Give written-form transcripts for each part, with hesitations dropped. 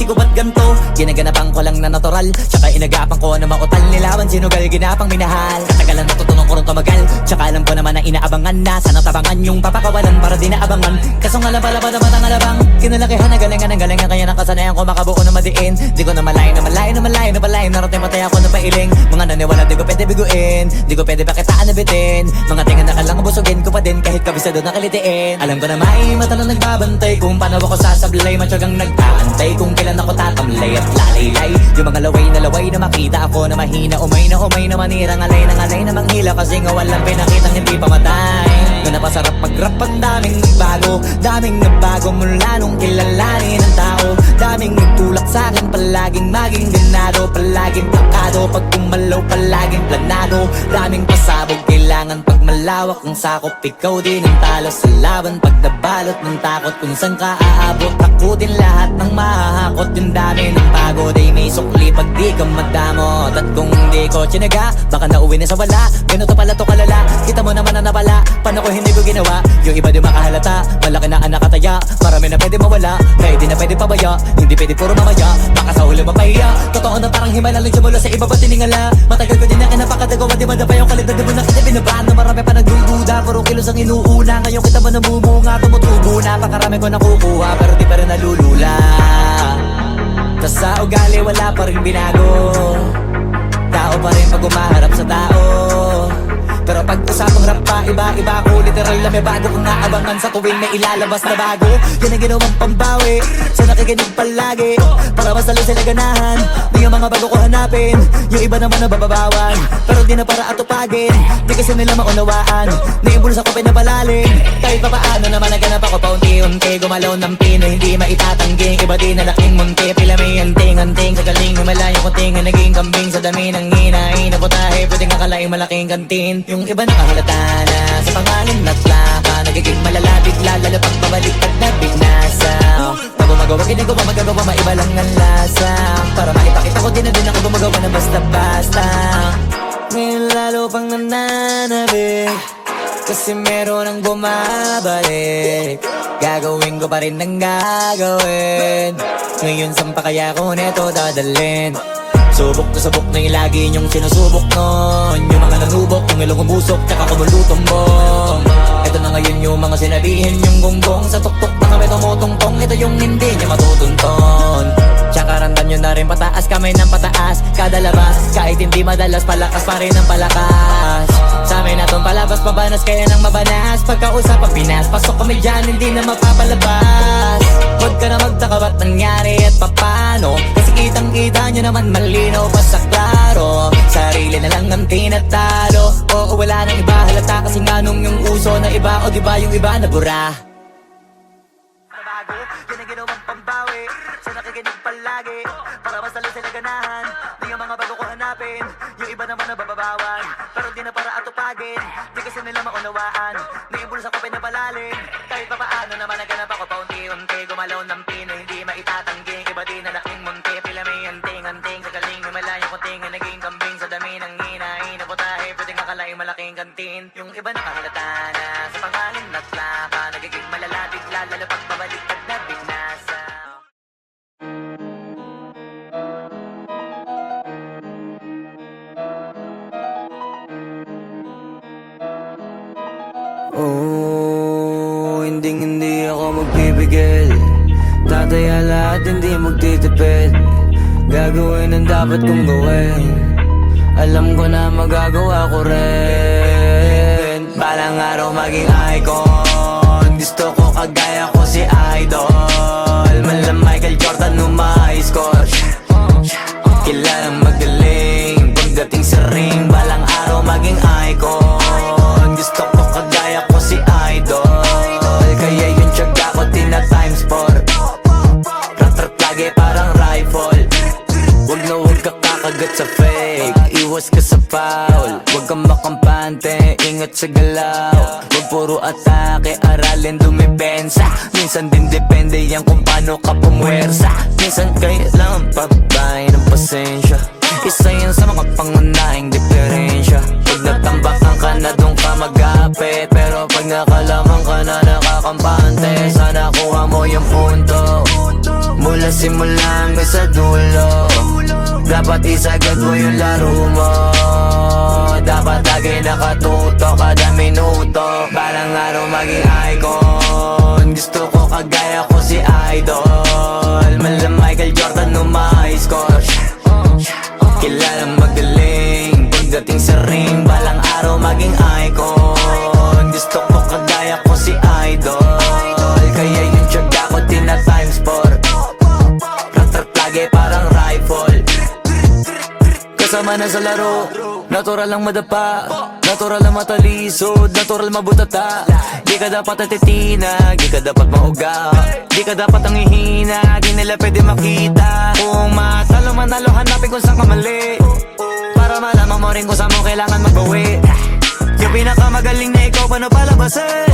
ko ba't ganto? Ginaganapan ko lang na natural, tsaka inagapan ko na mautal. Nilawan sinugal, ginapang minahal. Katagalan natutunan ko rin tumagal, tsaka alam ko naman na inaabangan na. Sana tabangan yung papakawalan para di naabangan. Kaso nga lang pala ba naman ang alabang kinalakihan na galingan ng galingan, kaya nakasanayan ko makabuo na madiin. Di ko na malayo na malayo na malayo na malayo. Narating patay ako na pailing. Mga naniwala di ko pwede biguin, di ko pwede pakitaan na bitin. Mga tinga na kalang busugin ko pa din kahit kabisado na kalitiin. Alam ko na may mata na nagbabantay kung paano ako sasablay. Matyagang nag-aantay kung kailan ako tatamlay at lalaylay. Yung mga laway na makita ako na mahina. Umay na manirang alay na manghila. Kasi nga walang pinakitang hindi pamatay. Doon na pasarap mag-rap, ang daming nagbago mula nung kilalanin ng tao. Daming nagtulak sa'kin, palaging maging ganado, palaging plakado. Pag kumalaw, palaging planado. Daming pasabog, kailangan pag malawak ang sakop. Ikaw din ang talo sa laban, pag nabalot ng takot. Kung saan ka aabot, ako din lahat ng mahahakot. Yung dami ng pagod ay may sukli pag di ka madamot. At kung hindi ko tsinaga, baka nauwi na sa wala. Ganito pala to kalala, kita mo naman na napala. Paano ko hindi ko ginawa, yung iba di makahalata. Malaki na anak kataya, marami na pwede mawala. Kaya di na pwede pabaya, hindi pwede puro mamaya. Baka sa huli mapahiya, totoo na parang himala lang simula sa iba ba tiningala. Matagal ko din na kinapakadagawa, di madapa yung kalidad. Di mo na kita binabano, marami pa nagdududa. Puro kilos ang inuuna, ngayon kita mo namumunga. Tumutubo na, pakarami ko nakukuha, pero di pa rin nalulula. Tas sa ugali wala pa rin binago, tao pa rin pag umaharap sa tao. Pero pag usapang rap pa, iba ko. Literal na may bago kong naabangan sa tuwing may ilalabas na bago. Yan ang ginawang pambawi sa nakikinig palagi, para mas lalo sila ganahan. Di yung mga bago ko hanapin, yung iba naman nababawan. Pero di na para atupagin, di kasi nila maunawaan. Naimbulsa ko pinapalalim, kahit pa paano naman naganap ako paunti-unti. Gumalaw ng Pinoy, hindi maitatangging. Iba di na laking munti, pila may anting-anting. Sa galing himalayo kunting ang naging kambing. Sa dami ng hinahin na putahe, pwedeng akalaing malaking kantin. Yung iba nakahalata na sa pangalan at laka, nagiging malala bigla, lalo pag pabalik at nabinasa. Pag gumagawa, ginagawa, magagawa, maiba lang ang lasa. Para maipakita ko din na din ako gumagawa na basta-basta. Ngayon lalo pang nananabik, kasi meron ang bumabalik. Gagawin ko pa rin ang gagawin. Ngayon saan pa kaya ko neto dadalhin? Subok to subok na yung lagi niyong sinusubok nun. Yung mga nanubok, yung ilong umusok, tsaka kumulutong bong. Ito na ngayon yung mga sinabihin yung gonggong. Sa tuktok na kami tumutungtong, ito yung hindi niya matutunton. Tsaka randam nyo na rin pataas, kamay ng pataas. Kada labas, kahit hindi madalas, palakas pa rin ang palakas. Sa amin natong palabas, pabanas, kaya nang mabanas. Pagkausap ang Pinas, pasok kami dyan, hindi na mapapalabas. Huwag ka na magtaka ba't nangyari at papano, kasi kitang-kita nyo naman malinaw pa sa klaro. Sarili na lang ang tinatalo, oo wala nang iba halata. Kasi nga nung yung uso na iba, o diba yung iba na bura. Nabago, yan ang ginawang pambawi sa nakikinig palagi, para mas lalo sila ganahan. Di yung mga bago ko hanapin, yung iba naman nababawan. Pero di na para atupagin, di kasi nila maunawaan. Naimbulsa ko pinapalalim, kahit pa paano naman naganap ako paunti-unti. Gumalaw ng Pinoy, hindi maitatangging. Iba di na laking munti, pila may anting-anting. Sa galing himalayo kunting ang naging kambing. Sa dami ng hinahin na putahe, pwedeng akalaing malaking kantin. Yung iba nakahalata na sa pangalan at laka, nagiging malala bigla, lalo pag pabalik at nabinasa. Oh, hindi ako magpipigil. Tataya lahat, hindi magtitipid. Gagawin ang dapat kong gawin. Alam ko na magagawa ko rin. Balang araw maging icon. Gusto ko kagaya ko si Idol. Mala Michael Jordan score. Kilalang magaling pagdating sa ring. Balang araw maging icon. Gusto ko kagaya ko si Idol. Kaya yung tiyaga ko tina-times 4. Rat-rat lagi parang rifle. Huwag na huwag ka kakagat sa fake. Iwas ka sa foul. Huwag kang makampante, ingat sa galaw. Huwag puro atake, aralin dumipensa. Minsan din depende yan kung paano ka pumwersa. Minsan kailangan pabay ng pasensya. Isa yan sa mga pangunahing diferensya. Pag natambakan ka na doon ka mag-apit, pero pag nakalaman ka na nakakampante, sana kuha mo yung punto. Mula mula simula hanggang sa dulo. Dapat isagad mo yung laro mo. Dapat lagi nakatuto kada minuto. Balang araw maging icon. Gusto ko kagaya ko si Idol. Mala Michael Jordan no high score. Kilalang magaling pagdating sa ring. Balang araw maging icon. Gusto ko kagaya ko si Idol. Kaya yung tiyaga ko tina times 4. Rat-rat lagi parang rifle. Kasama na sa laro, natural lang madapa, natural lang matalisod, natural mabutata. Di ka dapat atitina, di ka dapat mauga, di ka dapat ang ihina, di nila pwede makita. Kung matalo manalo, hanapin kung saan ka mali, para malaman mo rin kung saan mo kailangan magbawi. Yung pinakamagaling na ikaw, paano palabasin?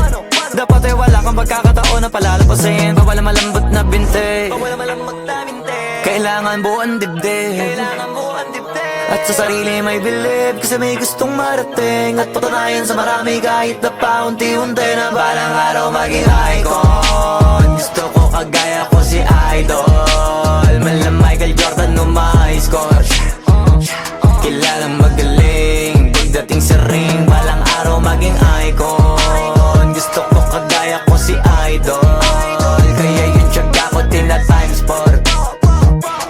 Dapat ay wala kang pagkakataon na palalapasin. Bawala malambot na binte, kailangan buuan dibdib. At sa sarili may bilib, kasi may gustong marating. At patunayan sa marami kahit na paunti-unti na balang araw maging icon. Gusto ko kagaya ko si Idol. Mala Michael Jordan no high score. Kilalang magaling pagdating sa ring. Balang araw maging icon. Gusto ko kagaya ko si Idol. Kaya yung tiyaga ko tina times 4.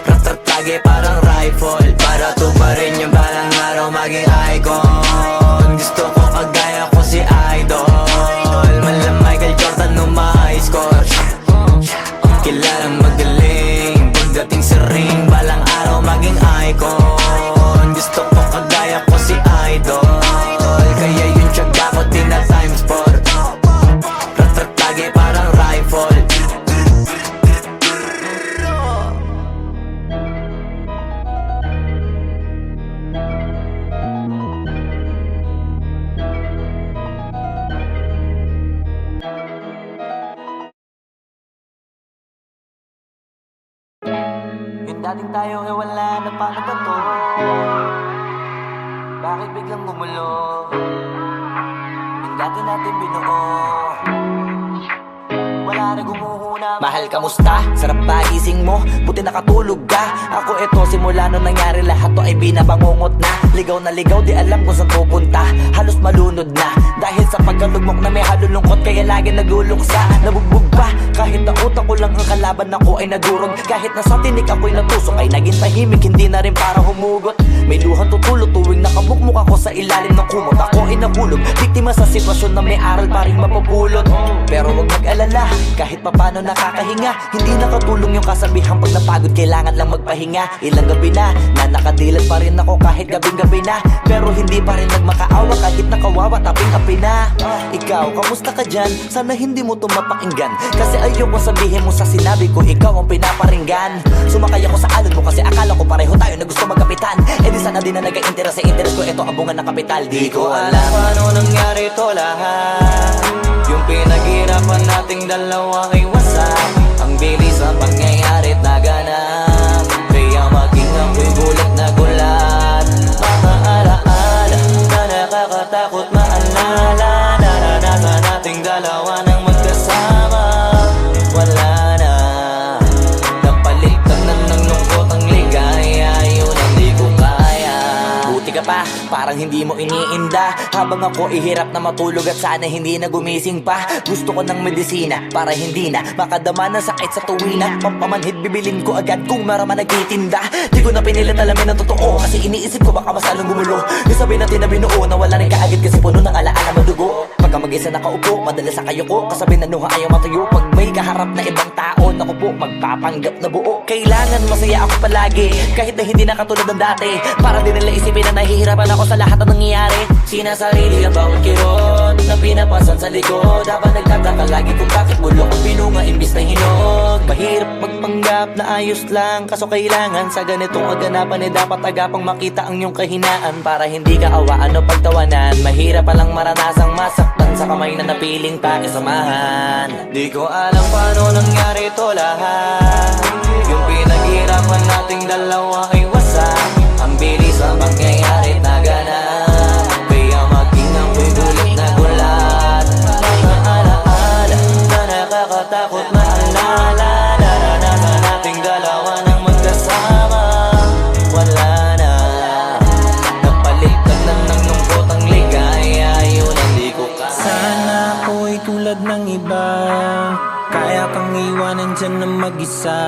Rat-rat lagi parang rifle. Para tuparin yung balang araw maging icon. Gusto ko kagaya ko si Idol. Mala Michael Jordan no high score. Kilalang magaling pagdating sa ring. Balang araw maging icon. Gusto ko kagaya ko si Idol. Kaya yung tiyaga ko tina times 4. Rat-rat lagi parang rifle. Yung dating tayo ay wala na paano ba to? Bakit biglang gumulo? Yung dati natin binuo, wala na gumuhuna. Mahal, kamusta? Sarap ba gising mo? Buti nakatulog ka. Ako eto, simula nung nangyari lahat to ay binabangungot na. Ligaw na ligaw, di alam kung saan pupunta. Halos malunod na dahil sa pagkalugmok na may halulungkot. Kaya lagi nagluluksa, nabugbog pa. Kahit na utak ko lang ang kalaban ako ay nadurog. Kahit na sa tinik ako'y natusok ay naging tahimik, hindi na rin para humugot. May luhang tutulog tuwing nakabukmuk ako sa ilalim ng kumot. Ako ay nahulog, biktima sa sitwasyon na may aral pa rin mapupulot. Pero huwag mag-alala, kahit papano nakakahinga. Hindi nakatulong yung kasabihan pag napagod kailangan lang magpahinga. Ilang gabi na nakadilat pa rin ako kahit gabing-gabi na. Pero hindi pa rin nagmakaawa kahit nakawawa taping-api na. Ikaw, kamusta ka dyan? Sana hindi mo to mapakinggan, kasi ayoko sabihin mo sa sinabi ko ikaw ang pinaparinggan. Sumakay ako sa alon mo kasi akala ko pareho tayo na gusto magkapitan. Eh di sana din na nag-interest sa interest ko, ito abungan ng kapital. Di ko alam paano nangyari to lahat. Yung pinaghirapan nating dalawa ay wasak. Ang bilis ang pangyayari't naganap. Kaya maging ako'y gulat na gulat. Mga alaala na nakakatakot maalala. Naranasan nating dalawa ng magkasama. Wala na, napalitan na ng lungkot ang ligaya. Yun ang di ko kaya. Buti ka pa, parang hindi mo iniinda. Habang ako ihirap na matulog at sana hindi na gumising pa. Gusto ko ng medisina para hindi na makadama ng sakit sa tuwina. Pampamanhid bibilin ko agad kung maraman nagtitinda. Di ko na pinilit alamin ang totoo, kasi iniisip ko baka mas lalong gumulo. Yung sabi natin na binuo na wala rin kaagad kasi puno ng alaala madugo. Pagka mag-isa nakaupo, madalas sa kayo ko. Kasabi na nuha ayaw matuyo. Pag may kaharap na ibang tao, naku po, magpapanggap na buo. Kailangan masaya ako palagi, kahit na hindi na katulad ng dati. Para din nila isipin na nahihirapan ako sa lahat ng nangyayari. Sinasarili ang bawat kirot na pinapasan sa likod. Habang nagtataka lagi kung bakit bulok ang pinunga imbis na hinog. Mahirap magpanggap na ayos lang, kaso kailangan sa ganitong kaganapan dapat agapang makita ang iyong kahinaan. Para hindi ka awaan o pagtawanan, mahirap palang maranasang masaktan sa kamay na napiling pakisamahan. Di ko alam paano nangyari to lahat. Yung pinaghirapan nating dalawa ay wasak. Ang bilis ang pangyayari't naganap. Kaya maging ako'y gulat na gulat. Mga alaala na nakakatakot maalala. Naranasan nating dalawa nandyan na mag-isa.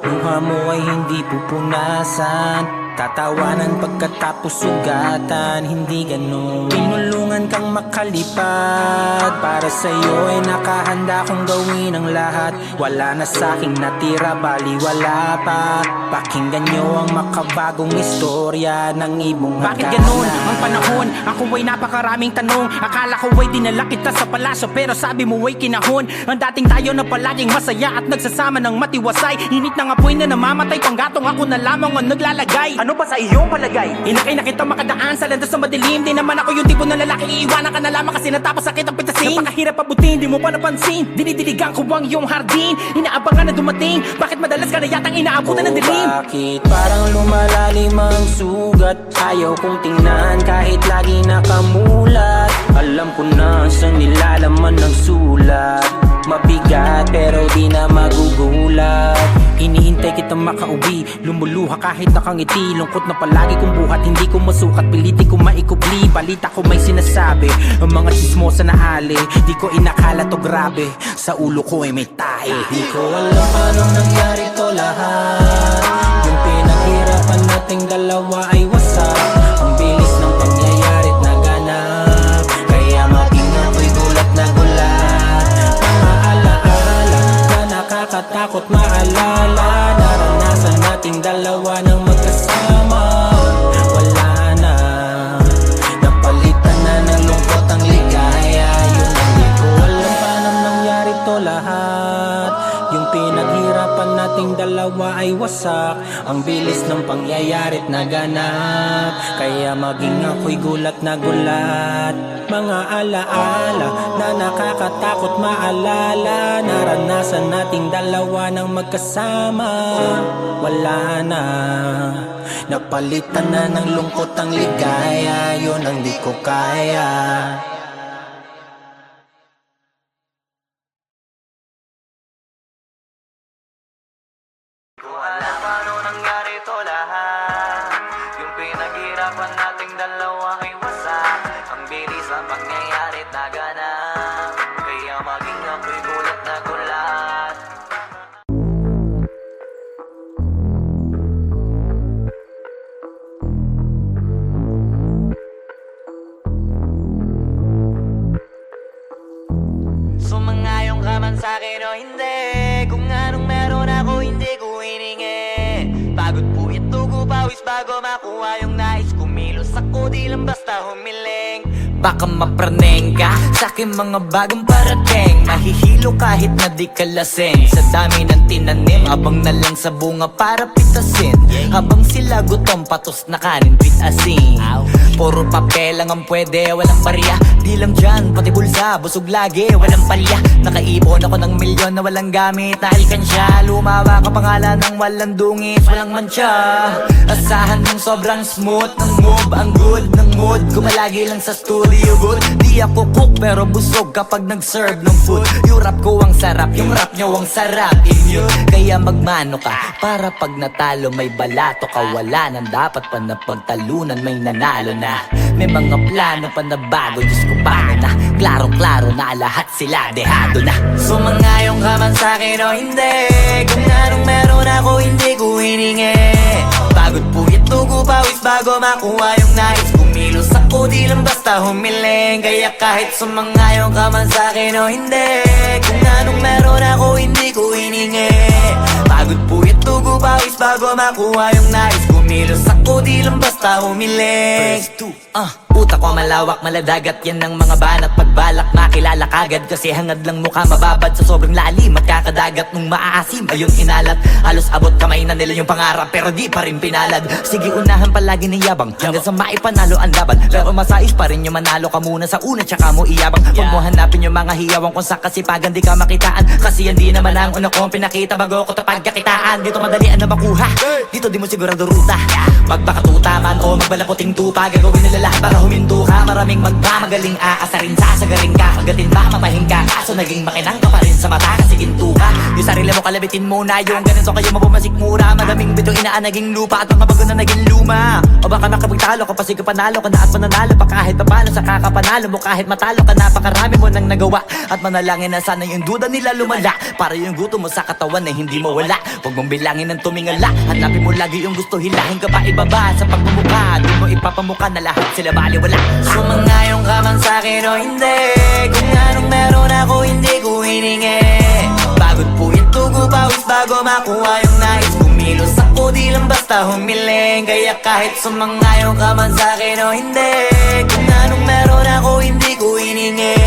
Luha mo ay hindi pupunasan, tatawanan pagkatapos sugatan. Hindi ganun, tinulungan kang makalipad. Para sa'yo ay nakahanda kong gawin ang lahat. Wala na sa'king natira, bali wala pa. Pakinggan nyo ang makabagong istorya ng ibong hagana. Bakit ganun ang panahon? Ako ay napakaraming tanong. Akala ko ay dinala kita sa palasyo, pero sabi mo ay kinahon. Ang dating tayo na palaging masaya at nagsasama ng matiwasay. Init ng apoy na namamatay, panggatong ako na lamang ang naglalagay. Ano ba sa iyong palagay? Inakay na kita makadaan sa landas na madilim. Di naman ako yung tipo ng lalaki, iiwanan ka na lamang kasi natapos sakit ang pitasin. Napakahirap abutin, di mo pa napansin. Dinidiligan ko ang iyong hardin, inaabangan na dumating. Bakit madalas ka na yatang inaabutan ng dilim? Bakit parang lumalalim ang sugat? Ayaw kong tingnan kahit lagi nakamulat. Alam ko na sa nilalaman ng sulat. Mabigat pero di na magugulat. Inihintay kitang makauwi, lumuluha kahit nakangiti. Lungkot na palagi kong buhat, hindi ko masukat. Piliti ko maikubli, balita ko may sinasabi. Ang mga chismosa na ali, di ko inakala to grabe. Sa ulo ko ay may tae. Di ko alam paano nangyari to lahat. Yung pinaghirapan nating dalawa ay wasak. Ang bilis ng pangyayari't naganap, kaya maging ako'y gulat na gulat. Mga alaala na nakakatakot maalala. Naranasan nating dalawa ng magkasama. Wala na, napalitan na ng lungkot ang ligaya. Yun ang di ko alam paano nangyari to lahat. Yung pinaghirapan nating dalawa ay wasak. Ang bilis ng pangyayari't naganap, kaya maging ako'y gulat na gulat. Mga alaala na nakakatakot maalala. Naranasan nating dalawa ng magkasama. Wala na, napalitan na ng lungkot ang ligaya. Yun ang di ko kaya. Alam paano nangyari to lahat. Yung pinaghirapan nating dalawa ay wasak. Ang bilis ang pangyayari't naganap, kaya maging ako'y gulat na gulat. Sumangayong ka man sa'kin o hindi, kung anong meron ako hindi ko hiningi. Pagod po ito ko pawis bago makuha yung nais. Kumilos ako di lang basta humiling. Baka mapraneng ka sa aking mga bagong parating. Mahihilo kahit na di ka lasing. Sa dami ng tinanim, abang na lang sa bunga para pitasin. Habang sila gutom, patos na kanin with asin. Puro papel lang ang pwede, walang barya. Di lang dyan, pati bulsa, busog lagi, walang palya. Nakaipon ako ng milyon na walang gamit na alkansya. Lumawa ka pangalan ng walang dungis, walang mancha. Asahan ng sobrang smooth ng move, ang good ng mood. Gumalagi lang sa studio booth. Di ako cook pero busog kapag nag-serve ng food. Yung rap ko ang sarap, yung rap nyo ang sarap. Immune, kaya magmano ka para pag natalo may balato ka. Wala nang dapat pa na pagtalunan, may nanalo na. May mga plano pa na bago, Diyos ko paano na. Klaro-klaro na lahat sila dehado na. Sumangayong ka man sa'kin o hindi, kung anong meron ako hindi ko hiningi. Pagod po ito ko pawis bago makuha yung nais. Kumilos ako di lang basta humiling, kaya kahit sumangayong ka man sa'kin o hindi, kung anong meron ako hindi ko hiningi. Pagod po ito ko pawis bago makuha yung nais. Kumilos ako di lang basta humiling. Utak ko malawak, maladagat yan ng mga banat. Pagbalak makilala kagad kasi hangad lang mukha mababad sa sobrang lalim at kakadagat nung maaasim. Ayun inalat, halos abot kamay na nila yung pangarap pero di pa rin pinalad. Sige unahan palagi ni yabang hanggang sa maipanalo ang laban. Pero masais pa rin yung manalo ka muna sa una tsaka mo iyabang. Huwag mo hanapin yung mga hiyawang kung sa kasipagan di ka makitaan. Kasi yan di naman ang una kong pinakita bago ko tapagkakitaan. Dito madalian na makuha, dito di mo sigurado ruta. Magpakatuta man o magbalaputing tupa, gagawin nila lahat para huminto ka. Maraming magmamagaling aasarin, sasagaling ka. Kagatin ba, mapahin ka, kaso naging makinang ka pa rin sa mata kasi ginto ka. Yung sarili mo kalabitin muna, yung ganun so kayo mabumasik mura. Madaming bito inaan naging lupa at mga bago na naging luma. O baka makapagtalo ka pa, sige panalo ka na at mananalo pa kahit papalo sa kakapanalo mo. Kahit matalo ka, napakarami mo nang nagawa. At manalangin na sana yung duda nila lumala, para yung gutom mo sa katawan na hindi mawala. Huwag mong bilangin ng tumingala, hanapin mo lagi yung gusto, hilahin ka pa ibaba. Sa pagmumukha, di mo ipapamuka na lahat sila baliwala. Sumangayon ka man sa'kin o hindi, kung anong meron ako hindi ko hiningi. Pagod po itugo pawis bago makuha yung nais. Kumilos ako di lang basta humiling. Kaya kahit sumangayon ka man sa'kin o hindi, kung anong meron ako hindi ko hiningi.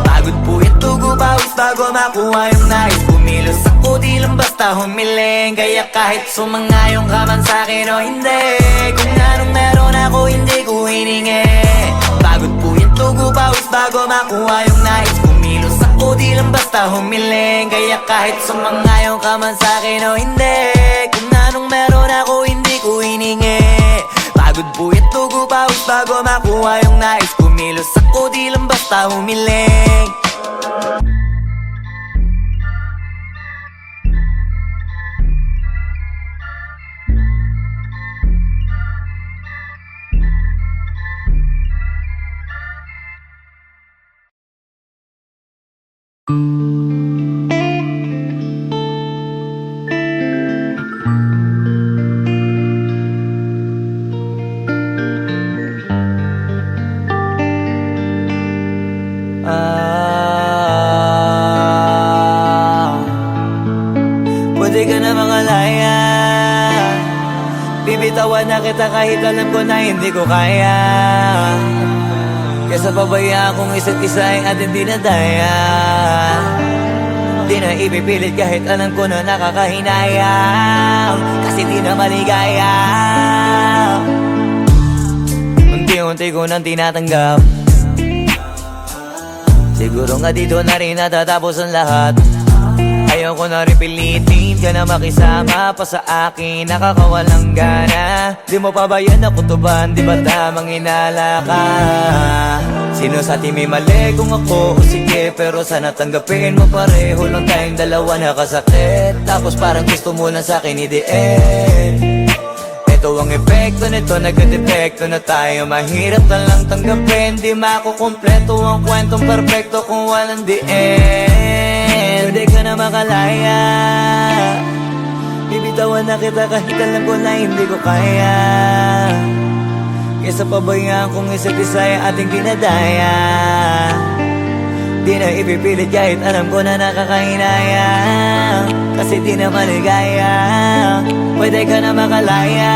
Pagod po itugo pawis bago makuha yung nais. Kumilos ako di lang basta humiling. Kaya kahit sumangayon ka man sa'kin o hindi, kung anong meron ako hindi ko hiningi. Pagod po itugo pawis bago makuha yung nais. Kumilos ako di lang basta humiling. Kaya kahit sumangayon ka man sa'kin o hindi, kung anong meron ako hindi ko hiningi. Pagod po itugo pawis bago makuha yung nais. Kumilos ako di lang basta humiling. Pwede ka na mangalaya, bibitawan na kita kahit alam ko na hindi ko kaya. Kesa pabaya kung isa't isa ay ating dinadaya. Di na ipipilit kahit alam ko na nakakahinayang, kasi di na maligaya. Unti-unti ko nang tinatanggap, siguro nga dito na rin natatapos ang lahat. Ayaw ko na rin pilitin ka na makisama pa sa akin, nakakawalang gana. Di mo pa ba yan nakutuban, di ba tamang inala ka? Sino sa atin may mali kung ako o sige, pero sana tanggapin mo pareho lang tayong dalawa nakasakit. Tapos parang gusto mo lang sa akin i-end. Ito ang epekto nito, nagka-depekto na tayo. Mahirap na lang tanggapin, di makukumpleto ang kwentong perfecto kung walang the end. Pwede ka na makalaya, bibitawan na kita kahit alam ko na hindi ko kaya. Kesa pabayaan kung isa't isa ay ating dinadaya. Di na ipipilit kahit alam ko na nakakahinaya, kasi di na maligaya. Pwede ka na makalaya,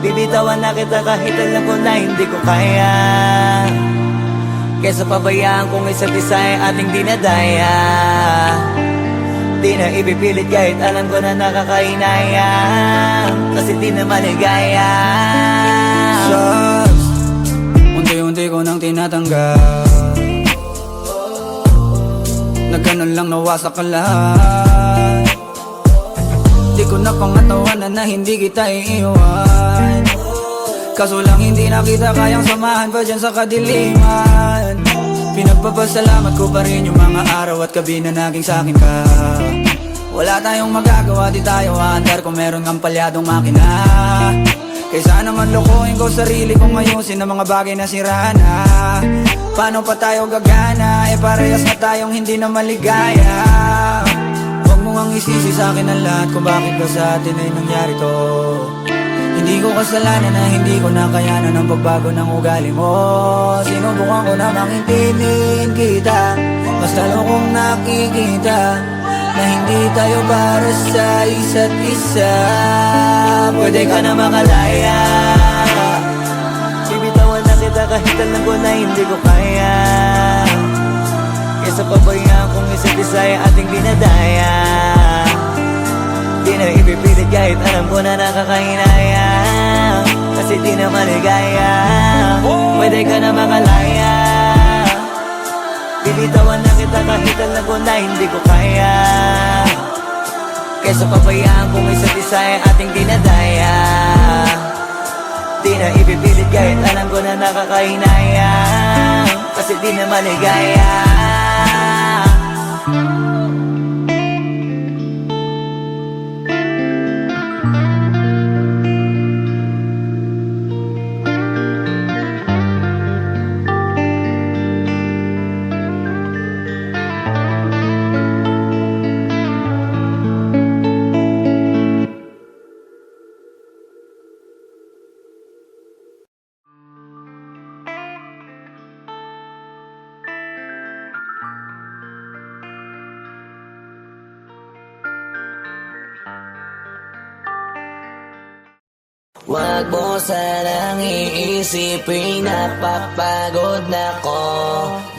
bibitawan na kita kahit alam ko na hindi ko kaya. Kesa pabayaan kung isa't isa ay ating dinadaya. Di na ipipilit kahit alam ko na nakakahinaya, kasi di na maligaya. Shucks, unti-unti ko nang tinatanggap, na ganun lang nawasak ka lahat. Di ko na pangatawanan na hindi kita iiwan, kaso lang hindi na kita kayang samahan pa dyan sa kadiliman. Pinagpapasalamat ko pa rin yung mga araw at gabi na naging sa'kin ka. Wala tayong magagawa, di tayo aandar kung meron kang palyadong makina. Kaysa naman lokohin ko sarili kong ayusin ang mga bagay na sira na. Paano pa tayo gagana, parehas na tayong hindi na maligaya. Huwag mo ang isisi sa'kin ang lahat kung bakit ba sa atin ay nangyari to. Hindi ko kasalanan na hindi ko nakayanan ang pagbago ng ugali mo. Sinubukan ko na makintindihin kita, mas lalo kong nakikita na hindi tayo para sa isa't isa. Pwede ka na makalaya, bibitawan na kita kahit alam ko na hindi ko kaya. Kesa pabayaan kung isa't isa ay ating dinadaya. Di na ipipilit kahit alam ko na nakakahinaya, kasi di na maligaya. Pwede ka na makalaya, bibitawan na kita kahit alam ko na hindi ko kaya. Kesa pabayaan kung isa't isa ay ating dinadaya. Di na ipipilit kahit alam ko na nakakahinayang, kasi di na maligaya. Wag mo sanang iisipin, napapagod na ko.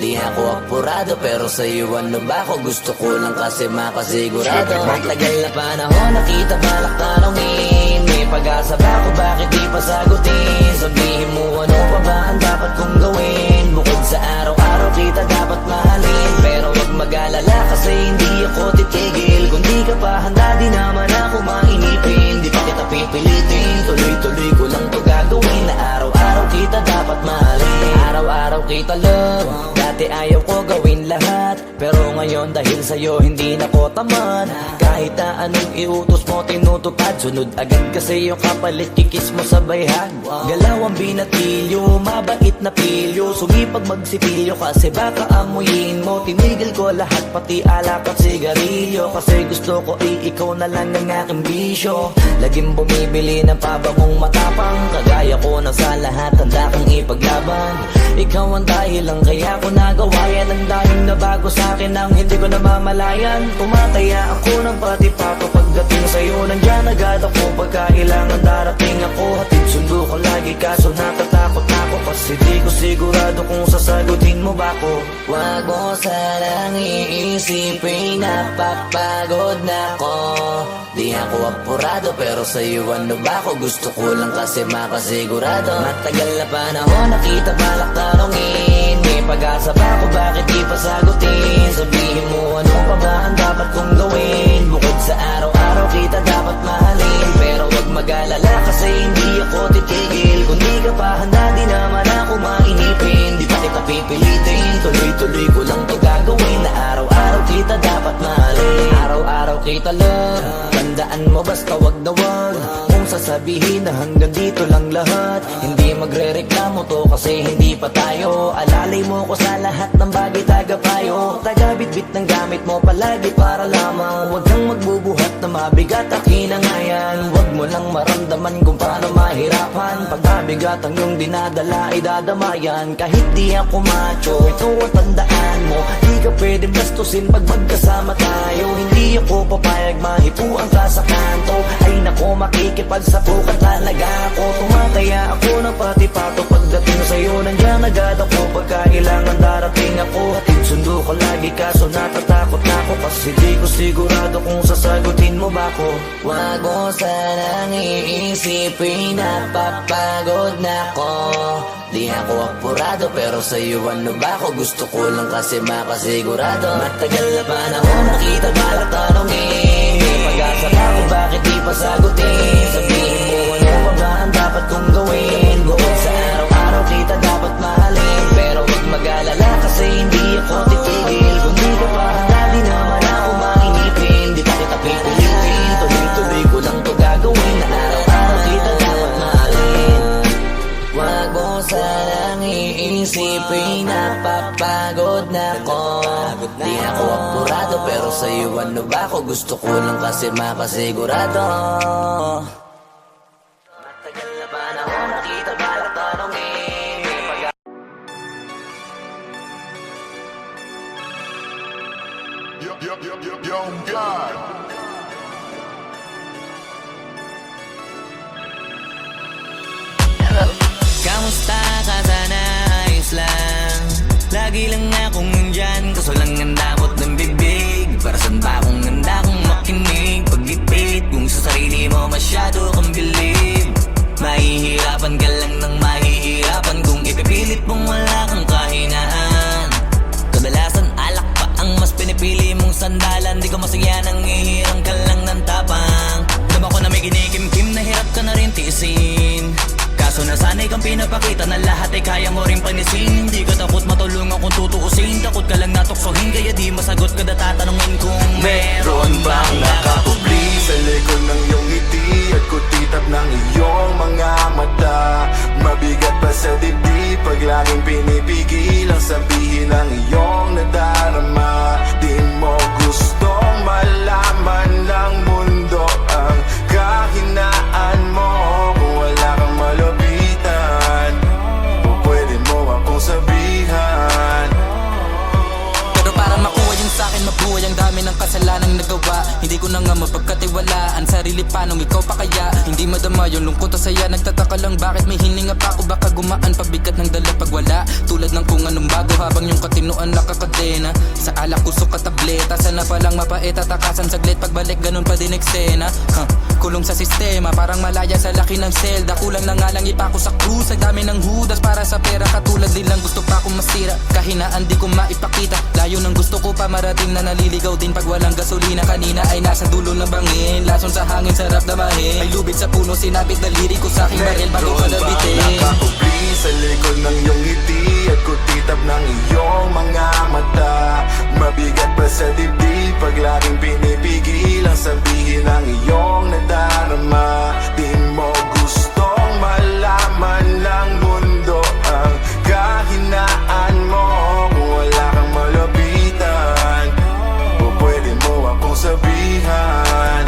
Di ako apurado pero sa'yo ano ba ako? Gusto ko lang kasi makasigurado. Matagal na panahon nakita balak tanongin, may pag-asa ba ako, bakit di pa sagutin? Sabihin mo ano pa ba ang dapat kong gawin? Bukod sa araw-araw kita dapat mahalin, pero wag mag-alala kasi hindi ako titigil. Kung di ka pa handa di naman ako mainipin, di pa kita pipilitin, tuloy-tuloy ko lang to gagawin. Na araw-araw kita dapat mahalin, araw-araw kita love. Dati ayaw ko gawin lahat, pero ngayon dahil sa'yo hindi na ko tamad. Kahit na anong iutos mo tinutupad, sunod agad kasi yung kapalit kikis mo sa bayhan. Galaw ang binatilyo, mabait na pilyo, sumipag magsipilyo kasi baka amuyin mo. Tinigil ko lahat pati alak at sigarilyo, kasi gusto ko ikaw na lang ang aking bisyo. Laging bumibili ng pabangong matapang, kagaya ko na sa lahat handa kang ipaglaban. Ikaw ang dahilan kaya ko nagawa yan, ang daming nabago sa'kin nang hindi ko namamalayan. Tumataya ako ng pati pato pagdating sa'yo, nandyan agad ako pagkailangan darating ako. Hatid sundo ko lagi kaso natatakot ako, kasi di ko sigurado kung sasagutin mo ba ko. Wag mo sanang iisipin, napapagod na ko. Di ako apurado pero sa'yo ano ba ako? Gusto ko lang kasi makasigurado. Matagal na panahon nakita balak tanongin, may pag-asa ba ako, bakit di pa sagutin? Sabihin mo ano pa ba ang dapat kong gawin? Bukod sa araw-araw kita dapat mahalin, pero wag mag-alala kasi hindi ako titigil. Kung di ka pa handa di naman ako mainipin, di pa kita pipilitin, tuloy-tuloy ko lang to gagawin. Na araw-araw kita dapat mahalin, araw-araw kita love. Tandaan mo basta wag na wag mong sasabihin na hanggang dito lang lahat. Hindi magre-reklamo to kasi hindi pa tayo. Alalay mo ko sa lahat ng bagay, tagapayo. Taga-bitbit ng gamit mo palagi para lamang wag kang magbubuhat na mabigat akin ang ayan. Wag mo lang maramdaman kung paano mahirapan, pag mabigat ang iyong dinadala ay dadamayan. Kahit di ako macho, ito ang tandaan mo, di ka pwede bastusin pag magkasama tayo. Hindi ako papayag mahipuan ka sa kanto, ay nako makikipagsapukan talaga ako. Tumataya ako ng pati pato pagdating sa'yo, nandyan agad ako pagkailangan darating ako. Hatid sundo ko lagi kaso natatakot na ako, kasi di ko sigurado kung sasagutin mo ba ko. Wag mo sanang iisipin, napapagod na ko. Di ako apurado pero sa'yo ano ba ako? Gusto ko lang kasi makasigurado. Matagal na panahon nakita balak tanongin, may pag-asa ba ako, bakit di pa sagutin? Sabihin mo ano pa ba ang dapat kong gawin? Bukod sa araw-araw kita dapat mahalin, pero wag mag-alala kasi hindi ako titigil. Kung di ka pa handa di naman ako mainipin, di pa kita pipilitin, tuloy-tuloy ko lang to gagawin. Na araw-araw kita dapat mahalin. Wag mo sanang iisipin, napapagod na ko. Di ako apurado pero sa'yo ano ba ako? Gusto ko lang kasi makasigurado. Matagal na panahon nakita balak tanongin, may pag- Yo, God. Kamusta ka sana? Ayos lang. Lagi lang akong nandyan, kaso lang ang damot ng bibig. Para saan ba akong handa kong makinig? Pag-ipit kung sa sarili mo masyado kang bilib. Mahihirapan ka lang ng mahihirapan kung ipipilit mong wala kang kahinaan. Kadalasan alak pa ang mas pinipili mong sandalan. Di ko masaya nang ihirang ka lang ng tapang. Dama ko na may ginikimkim na hirap ka na rin tiisin, kaso nasa kita na lahat ay kaya mo rin panisin. Hindi ka takot matulungan kung tutuusin. Takot ka lang natuksohin, kaya di masagot kada tatanungin kung meron bang nakakubli sa likod ng iyong ngiti at kutitap ng iyong mga mata. Mabigat pa sa dibdib pag laging pinipigil ang sabihin ng iyong nadarama. Di mo gustong malaman ng mundo ang kahinaan mo. Kung wala kang malapitan, o pwede mo akong sabihan. Pero para makuha yun sa'kin, mabuhay ang dami ng kasalanang nagawa. Hindi ko na nga mapagkatiwalaan sarili paanong ikaw pa kaya. Hindi madama yung lungkot o saya. Nagtataka lang bakit may hininga pa ako. Baka gumaan pabigat ng dala pag wala. Tulad ng kung anong bago habang yung katinuan nakakadena. Sa alak kusok ka tableta, sana palang mapait at takasan saglit. Pagbalik ganun pa din eksena. Kulong sa sistema, parang malaya sa laki ng selda. Kulang na nga lang ipako sa krus. Ang dami ng hudas para sa pera. Katulad nilang gusto pa akong masira. Kahinaan di ko maipakita. Layo ng gusto ko pa marating na naliligaw din pag walang gasolina. Kanina ay nasa dulo ng bangin. Lason sa hangin, sarap damahin. May lubid sa puno, sinabit na lirik ko sa aking baril bago ka nabitin. Nakakubli sa likod ng iyong ngiti at kutitap ng iyong mga mata. Mabigat pa sa dibdib pag laging pinipigil ang sabihin ng iyong nadarama. Di mo gustong malaman ng mundo ang kahinaan mo. Kung wala kang malapitan, o pwede mo akong sabihan.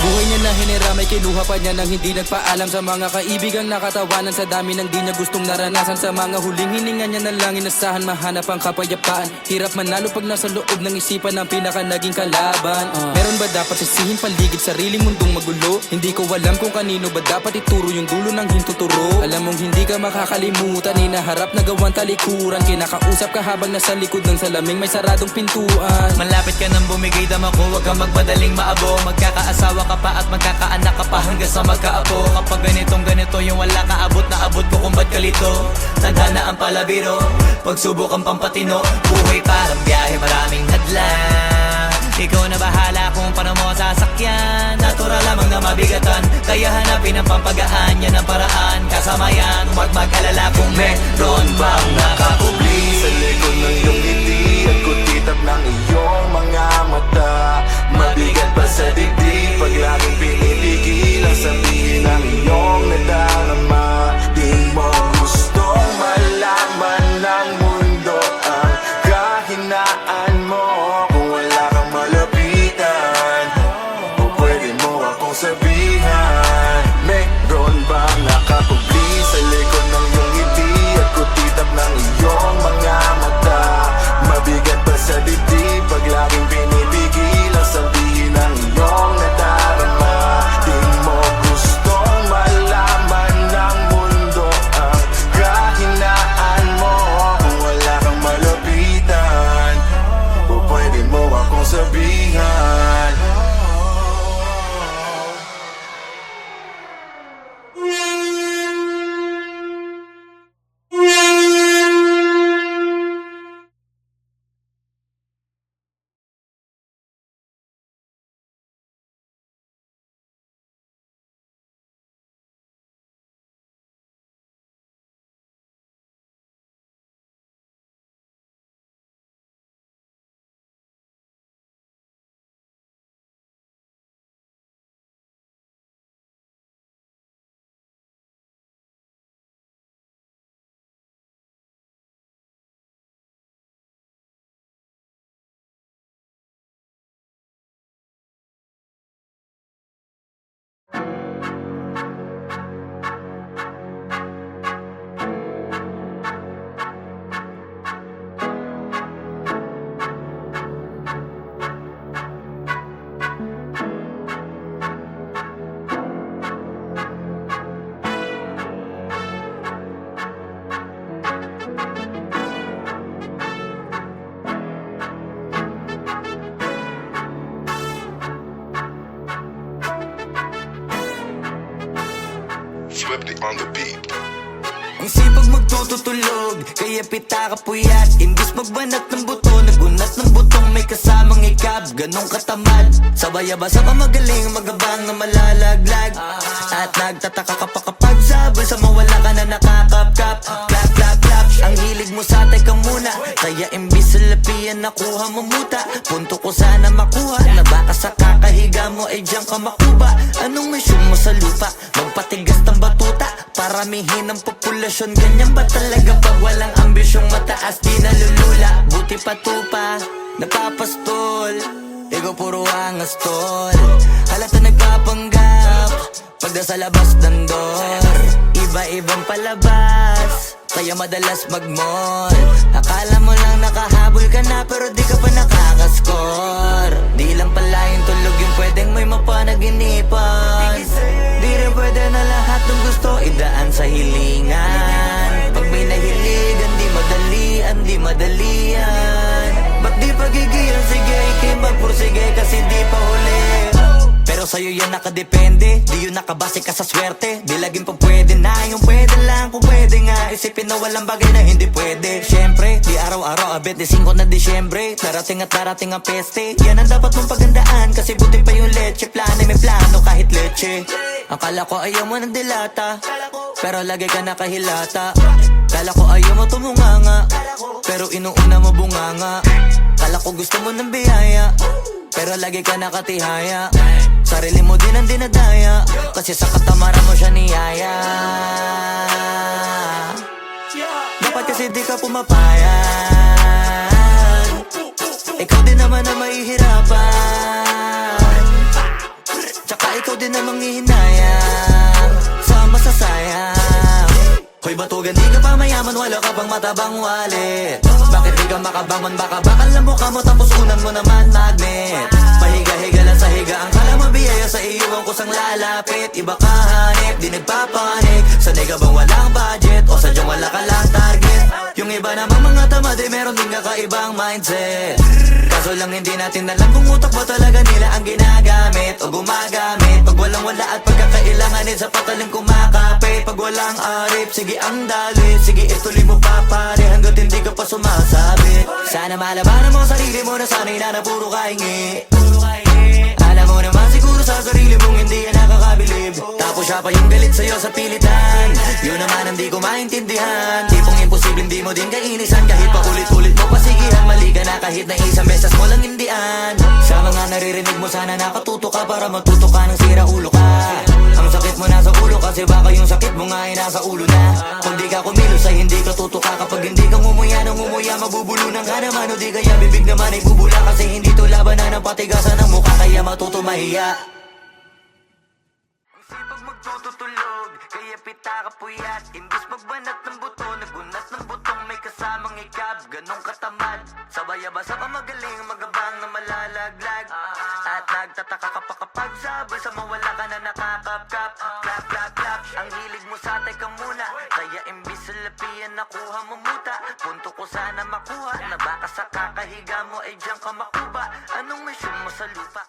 Buhay niya na hiniramay, kinuha pa niya nang hindi nagpaalam sa mga kaibigang nakatawanan. Sa dami ng di niya gustong naranasan, sa mga huling hininga niya na lang inasahan, mahanap ang kapayapaan. Hirap manalo pag nasa loob ng isipan ng pinaka naging kalaban. Meron ba dapat sisihin paligid sariling mundong magulo? Hindi ko alam kung kanino ba dapat ituro yung dulo ng hintuturo. Alam mong hindi ka makakalimutan, inaharap na gawang talikuran. Kinakausap ka habang nasa likod ng salaming may saradong pintuan. Malapit ka nang bumigay dama ko, huwag kang magmadaling maabo. Magkakaasawa ka pa at magkakaanak ka pa hanggang sa magkaapo. Kapag ganito yung wala ka abot na abot ko kung ba't kalito. Tanda ang palabiro, pagsubok ang pampatino. Buhay parang biyahe, maraming hadlang. Ikaw na bahala kung paano mo sasakyan. Natural lamang na mabigatan, kaya hanapin ang pampagaan. Yan ang paraan, kasama yan. Huwag mag-alala kung meron bang nakakubli sa likod ng iyong ngiti at kutitap ng iyong mga mata. Mabigat pa sa dibdib pag laging pinipigil ang sabihin ng iyong nadarama. Di mo gustong malaman ng mundo ang kahinaan mo. Kung wala kang malapitan, o pwede mo akong sabihan. Meron bang nakakubli sa likod ng iyong ngiti at kutitap ng iyong mga mata. Mabigat pa sa dibdib pag laging pinipigil ang sabihin ng iyong nadarama. Di mo gustong malaman ng mundo ang kahinaan mo. Kung wala kang malapitan, o pwede mo akong sabihan. Swifty on the beat. Ang sipag magtututulog, kaya pita ka puyat. Imbis magbanat ng buto, nagunat ng butong may kasamang ikab. Ganong katamad, sabay-abasa pa magaling, magabang na malalaglag. At nagtataka ka pa kapag sabay sa mawala ka na nakakapkap. Clap, clap, clap, ang hilig mo sa teka muna. Kaya imbis sa lapian nakuha mo muta. Punto ko sana makuha, na baka sa kakahiga mo ay diyan ka makuba. Anong mission mo sa lupa? Magpatigas ng batuta, paramihin ang populasyon. Ganyan ba talaga pag walang ambisyong mataas? Di nalulula, buti patupa, napapastol. Ikaw puro angas tol, halata nagpapanggap pagda sa labas ng door. Iba-ibang palabas, kaya madalas mag-mall. Akala mo lang nakahabol ka na, pero di ka pa nakakascore. Di lang pala yung tulog yung pwedeng may mapanaginipan. Di rin pwede na lahat ng gusto idaan sa hilingan. Pag may nahiligan, di madalian. Ba't di pagigilan, sige, ikimagpursige kasi di pa huli. Pero sa'yo yan nakadepende, di yun nakabase ka sa swerte. Di laging pa pwede na, yung pwede lang kung pwede nga. Isipin na walang bagay na hindi pwede. Siyempre, di araw-araw, 25 na Disyembre. Darating at darating ang peste, yan ang dapat mong pagandaan. Kasi buti pa yung leche, plano may plano kahit leche. Akala ko ayaw mo ng dilata, pero lagi ka nakahilata. Kala ko ayaw mo tumunganga, pero inuuna mo bunganga. Kala ko gusto mo ng biyaya, pero lagi ka nakatihaya. Sarili mo din ang dinadaya, kasi sa katamaran mo siya niyaya. Dapat kasi di ka pumapayag, ikaw din naman na mahihirapan. Tsaka ikaw din namang hihinayang sa masasayang. Hoy batugan, di ka pa mayaman, wala ka pang matabang wallet. Bakit di ka makabangon, baka bakal na mukha mo tapos unan mo naman magnet. Pahiga-higa lang sa higa, ang kala mo biyaya sa iyo ang kusang lalapit. Iba ka hanip, di nagpapanik. Sanay ka bang walang budget o sadyang wala ka lang target? Yung iba namang mga tamad ay meron din kakaibang mindset. Kaso lang hindi natin alam kung utak ba talaga nila ang ginagamit o gumagamit. Pag walang wala at pagkakailanganin sa patalim kumakapit. Pag walang arip, sige ang dali, sige ituloy mo pa pare hanggat hindi ka pa sumasabit. Sana malabanan mo sarili mo na sanay na puro kahingi. Alam mo naman siguro sa sarili mong hindi yan nakakabilib. Tapos siya pa yung galit sa'yo sa pilitan. Yun naman ang di ko maintindihan. Tipong imposible hindi mo din kainisan. Kahit pa ulit-ulit mo pasigihan, mali ka na kahit na isang beses mo lang hindian. Sa mga naririnig mo sana nakatuto ka para matuto ka ng sira ulo ka. Ang sakit mo nasa ulo kasi baka yung sakit mo nga ay nasa ulo na. Kung di ka kumilos ay hindi ka tutuka. Kapag hindi ka ngumuya ng ngumuya, mabubulunan ka naman. O di kaya bibig naman ay bubula, kasi hindi to labanan ng patigasan ng mukha, kaya matuto mahiya. Ang sipag magtututulog, kaya pita ka puyat. Imbis magbanat ng buto, nagunat ng butong may kasamang ikab. Ganong katamad, sabay-abasa pa magaling, magabang na malalaglag. At nagtataka ka pa kapag sabay sa mawala ka na nakakapkap. Clap, clap, clap, ang hilig mo sa teka muna. Kaya imbis sa lapian nakuha mo muta. Punto ko sana makuha, na baka sa kakahiga mo ay diyan ka makuba. Anong mission mo sa lupa?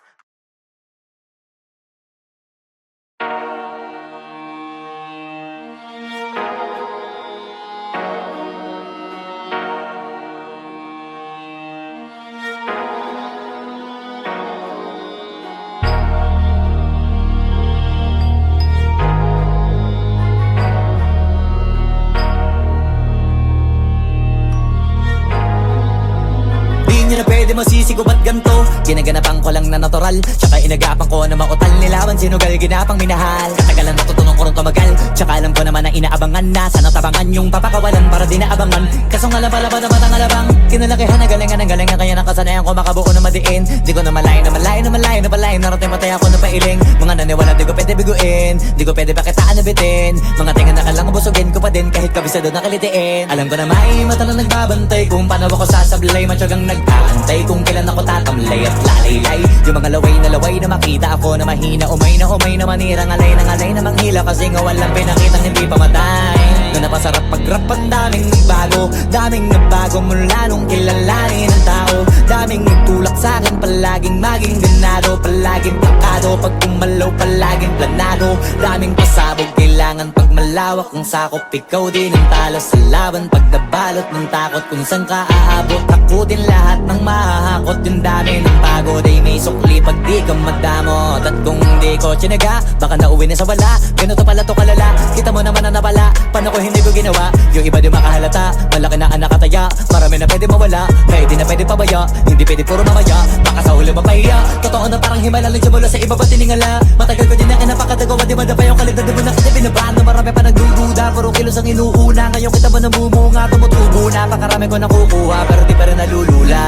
Di na pwede masisigo ba't ganto? Ginaganapan ko lang na natural, tsaka inagapan ko na mautal nilawan, sinugal ginapang minahal. Katagalan natutunan ko rin tumagal, tsaka alam ko naman na inaabangan na. Sana tabangan yung papakawalan para di naabangan. Kaso nga lang pala ba naman ang alabang kinalakihan na galingan ng galingan, kaya nakasanayan ko makabuo na madiin. Di ko na malayo na malayo na malayo na palayo, narating patay ako na pailing. Mga naniwala di ko pwede biguin, di ko pwede pakitaan na bitin. Mga tinga na kalang busugin ko pa din kahit kabisado na kalitiin. Alam ko na may mata na nagbabantay kung paano ako sasablay, matyagang nag-aantay kung kailan ako tatamlay at lalaylay. Yung mga laway na makita ako na mahina, umay na manirang alay na manghila, kasi nga walang pinakitang hindi pamatay. Na napasarap pag-rap, ang daming nagbago mula nung kilalanin ng tao. daming nagtulak sa'kin. Palaging maging ganado, palaging plakado. Pag kumalaw, palaging planado. Daming pasabog, kailangan pag malawak kung sakop. Ikaw din ang talo sa laban. Pag nabalot ng takot kung saan ka aabot. Ako din lahat ng mahahakot. Yung dami ng pagod ay may sukli pag di ka madamot. At kung di ko tsinaga, baka nauwi na sa wala. Ganito pala to kalala, kita mo naman na napala. Paano ko hindi ko ginawa, yung iba di makahalata. Malaki na anak kataya, marami na pwede mawala. Kaya di na pwede pabaya, hindi pwede puro mamaya. Baka sa huli mapahiya, totoo na parang himala lang siya mula sa iba ba tiningala. Matagal ko din na kinapakadagawa, di ba na pa yung kalidad mo na kasi binabaan na marami pa nagdududa. Puro kilos ang inuuna, ngayon kita ba namumunga. Tumutubo na, pakarami ko nakukuha, pero di pa rin nalulula.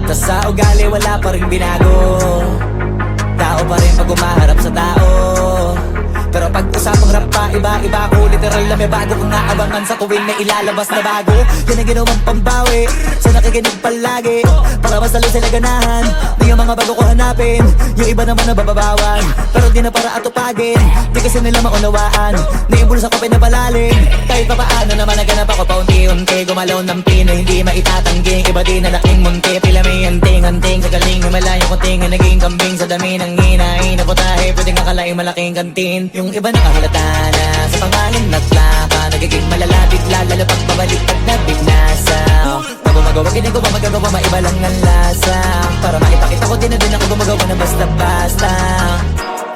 Tas sa ugali wala pa rin binago. Tao pa rin pag umaharap sa tao. Pero pag usapang rap pa, iba-iba ko. Literal na may bago kong naabangan sa tuwing may ilalabas na bago. Yan ang ginawang pambawi sa nakikinig palagi, para mas lalo sila ganahan. Di yung mga bago ko hanapin, yung iba naman nabababawan. Pero di na para atupagin, di kasi nila maunawaan. Naimbulsa ko pinapalalim, kahit pa paano naman naganap ako paunti-unti. Gumalaw ng pino, hindi maitatanggi. Iba di na laking munti, pila may anting-anting. Sa galing may malayo kunting, naging kambing sa dami ng hinahin. Naputahe, pwedeng akalaing malaking kantin. Yung iba nakahalata na sa pangalan na plaka. Nagiging malalapit lalo pag pabalik pag nabinasa. Pag gumagawa, ginagawa, magagawa, maiba lang ang lasa. Para maipakita ko din na din ako gumagawa na basta-basta.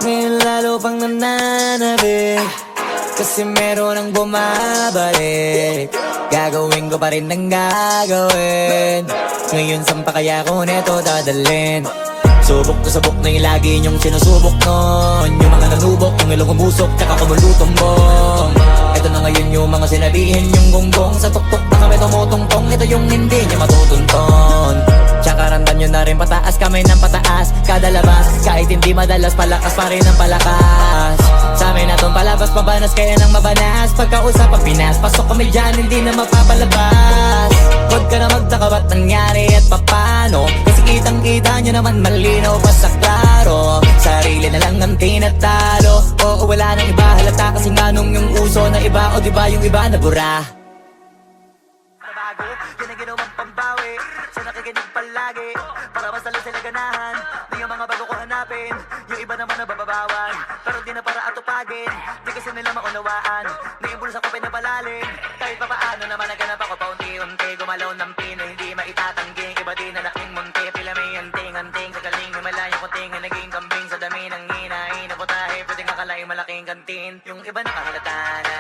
Ngayon lalo pang nananabik, kasi meron ang bumabalik. Gagawin ko pa rin ang gagawin. Ngayon saan pa kaya ko neto dadalhin? Subok na subok na yung lagi niyong sinusubok nun. Yung mga nanubok, yung ilong umusok, tsaka kumulutong bong. Ito na ngayon yung mga sinabihin yung gonggong. Sa tuktok na kami tumutungtong, ito yung hindi niya matutunton. Tsaka ramdam nyo na rin pataas, kamay ng pataas. Kada labas, kahit hindi madalas, palakas pa rin ang palakas. Sa amin na tong palabas, pabanas kaya nang mabanas. Pagkausap ang Pinas, pasok kami dyan, hindi na mapapalabas. Huwag ka na magtaka ba't nangyari at papano, kasi kitang-kita nyo naman malinaw pa sa klaro. Sarili na lang ang tinatalo, oo wala nang iba halata. Kasi nga nung yung uso na iba, o diba yung iba na bura. Bago, yan ang ginawang pambawi sa nakikinig palagi, para mas lalo sila ganahan. Di yung mga bago ko hanapin, yung iba naman nabababawan. Pero di na para atupagin, di kasi nila maunawaan. Naimbulsa ko pinapalalim, kahit pa paano naman naganap ako paunti-unti. Gumalaw ng pino, hindi maitatanggi. Iba di na laking munti, pila may anting-anting. Sa galing may malayo kuting, naging kambing sa dami ng hinahin. Naputahe, pwedeng akalaing malaking kantin. Yung iba nakahalata na